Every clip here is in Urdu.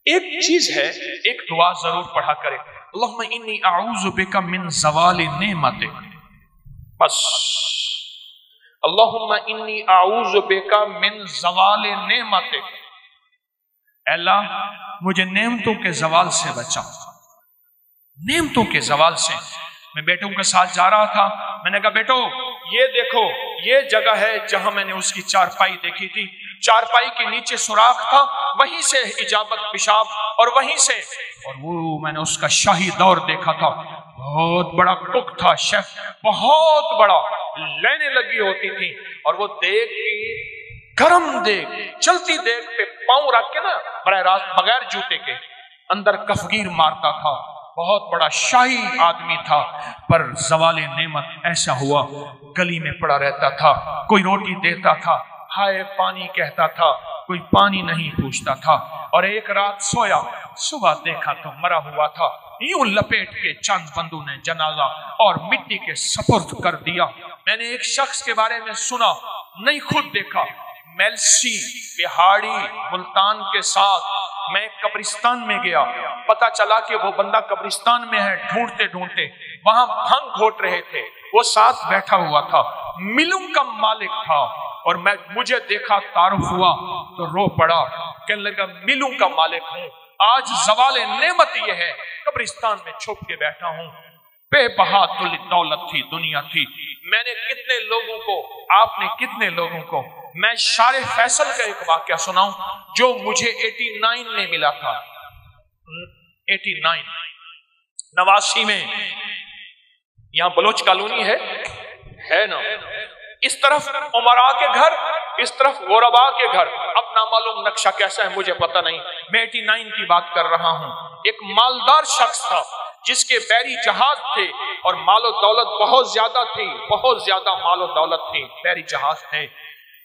ایک چیز ہے، ایک دعا ضرور پڑھا کرے، اللہم انی اعوذ بک من زوال نعمتک، بس اللہم انی اعوذ بک من زوال نعمتک، اے اللہ مجھے نعمتوں کے زوال سے بچا، نعمتوں کے زوال سے۔ میں بیٹوں کے ساتھ جا رہا تھا، میں نے کہا بیٹو یہ دیکھو یہ جگہ ہے جہاں میں نے اس کی چارپائی دیکھی تھی، چارپائی کے نیچے سوراخ تھا، وہیں سے اجابت پیشاب، اور وہیں سے، اور وہ میں نے اس کا شاہی دور دیکھا تھا، بہت بڑا کک تھا، شیف بہت بڑا، لینے لگی ہوتی تھی، اور وہ دیکھ گرم دیکھ، چلتی دیکھ پہ پاؤں رکھ کے نا براہ راست بغیر جوتے کے اندر کفگیر مارتا تھا، بہت بڑا شاہی آدمی تھا، پر زوال نعمت ایسا ہوا گلی میں پڑا رہتا تھا، کوئی روٹی دیتا تھا، ہائے پانی کہتا تھا، کوئی پانی نہیں پوچھتا تھا، اور ایک رات سویا، صبح دیکھا تو مرا ہوا تھا، یوں لپیٹ کے چند بندوں نے جنازہ اور مٹی کے سپرد کر دیا۔ میں نے ایک شخص کے بارے میں سنا، نہیں خود دیکھا، میلسی بہاڑی ملتان کے ساتھ میں قبرستان میں گیا، پتا چلا کہ وہ بندہ قبرستان میں ہے، ڈھونڈتے ڈھونڈتے وہاں بھنگ گھوٹ رہے تھے، وہ ساتھ بیٹھا ہوا تھا، ملوں کا مالک تھا، اور مجھے دیکھا تعارف ہوا تو رو پڑا، کہنے لگا ملوں کا مالک ہوں، آج زوال نعمت یہ ہے قبرستان میں چھپ کے بیٹھا ہوں، بے بہا دولت تھی، دنیا تھی، میں نے کتنے لوگوں کو، آپ نے کتنے لوگوں کو، میں شار فیصل کا ایک واقعہ سناؤں جو مجھے 89 میں ملا تھا، 89 89 میں، یہاں بلوچ کالونی ہے نا، اس طرف عمراء کے گھر، اس طرف غرباء کے گھر، اب نامعلوم نقشہ کیسا ہے مجھے پتہ نہیں، میں 89 کی بات کر رہا ہوں۔ ایک مالدار شخص تھا جس کے بحری جہاز تھے اور مال و دولت بہت زیادہ تھی، بہت زیادہ مال و دولت تھی، بحری جہاز تھے۔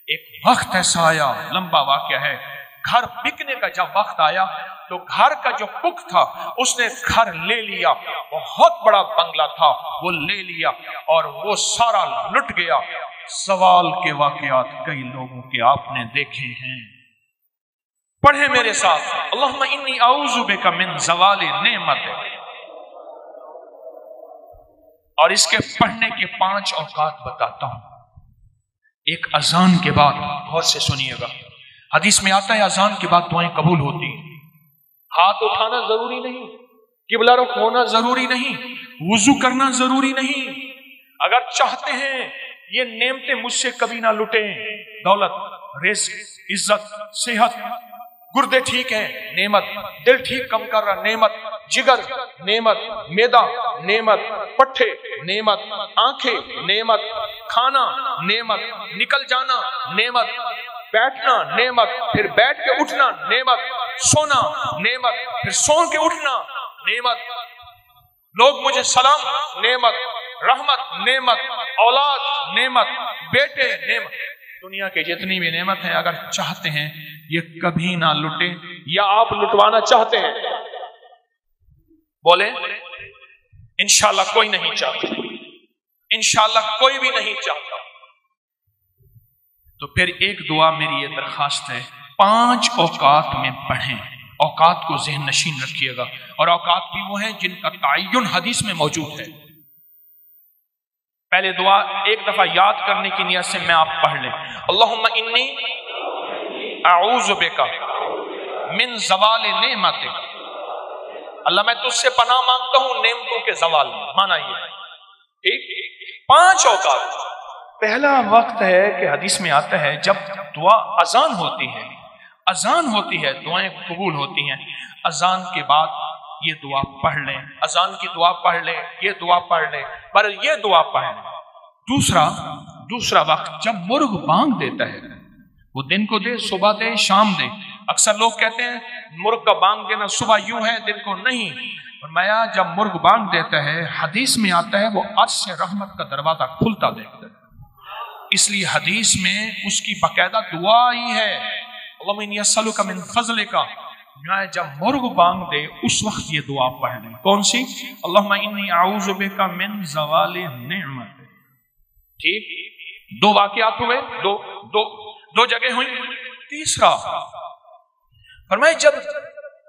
ایک وقت ایسا آیا، لمبا واقعہ ہے، گھر بکنے کا جب وقت آیا تو گھر کا جو کک تھا اس نے گھر لے لیا، بہت بڑا بنگلہ تھا وہ لے لیا، اور وہ سارا لٹ گیا۔ سوال کے واقعات کئی لوگوں کے آپ نے دیکھے ہیں، پڑھیں میرے ساتھ، اللہم انی اعوذ بک من زوال نعمت، اور اس کے پڑھنے کے 5 اوقات بتاتا ہوں۔ ایک اذان کے بعد، غور سے سنیے گا، حدیث میں آتا ہے اذان کے بعد دعائیں قبول ہوتی ہیں، ہاتھ اٹھانا ضروری نہیں، قبلہ رخ ہونا ضروری نہیں، وضو کرنا ضروری نہیں، اگر چاہتے ہیں یہ نعمتیں مجھ سے کبھی نہ لٹیں، دولت، رزق، عزت، صحت، گردے ٹھیک ہیں نعمت، دل ٹھیک کم کر رہا نعمت، جگر نعمت، میدا نعمت، پٹھے نعمت، آنکھیں نعمت، کھانا نعمت، نکل جانا نعمت، بیٹھنا نعمت، پھر بیٹھ کے اٹھنا نعمت، سونا نعمت، پھر سو کے اٹھنا نعمت، لوگ مجھے سلام نعمت، رحمت نعمت، اولاد نعمت، بیٹے نعمت، دنیا کے جتنی بھی نعمت ہیں اگر چاہتے ہیں یہ کبھی نہ لٹیں، یا آپ لٹوانا چاہتے ہیں؟ بولیں انشاءاللہ کوئی نہیں چاہتا، انشاءاللہ کوئی بھی نہیں چاہتا۔ تو پھر ایک دعا میری یہ درخواست ہے، 5 اوقات میں پڑھیں، اوقات کو ذہن نشین رکھیے گا، اور اوقات بھی وہ ہیں جن کا تعین حدیث میں موجود ہے۔ پہلے دعا ایک دفعہ یاد کرنے کی نیت سے میں آپ پڑھ لیں، اللہم انی اعوذ بک من زوال نعمتک، اللہ میں تجھ سے پناہ مانگتا ہوں نعمتوں کے زوال، مانا یہ ٹھیک۔ 5 اوقات، پہلا وقت ہے کہ حدیث میں آتا ہے جب دعا اذان ہوتی ہے، اذان ہوتی ہے دعائیں قبول ہوتی ہیں، اذان کے بعد یہ دعا پڑھ لیں، اذان کی دعا پڑھ لیں، یہ دعا پڑھ لیں، پر یہ دعا پڑھ لیں۔ دوسرا وقت جب مرغ بانگ دیتا ہے، وہ دن کو دے، صبح دے، شام دے، اکثر لوگ کہتے ہیں مرغ کا بانگ دینا صبح یوں ہے دن کو نہیں، فرمایا جب مرغ بانگ دیتا ہے حدیث میں آتا ہے وہ عرش سے رحمت کا دروازہ کھلتا دیکھتا ہے، اس لیے حدیث میں اس کی باقاعدہ دعا ہی ہے، اللہم انی اسألک من فضلک، جب مرغ بانگ دے اس وقت یہ دعا پڑھ لیں، کون سی؟ اللہم انی اعوذ بک من زوال نعمت، ٹھیک۔ 2 واقعات ہوئے، دو جگہ ہوئی۔ تیسرا فرمائے جب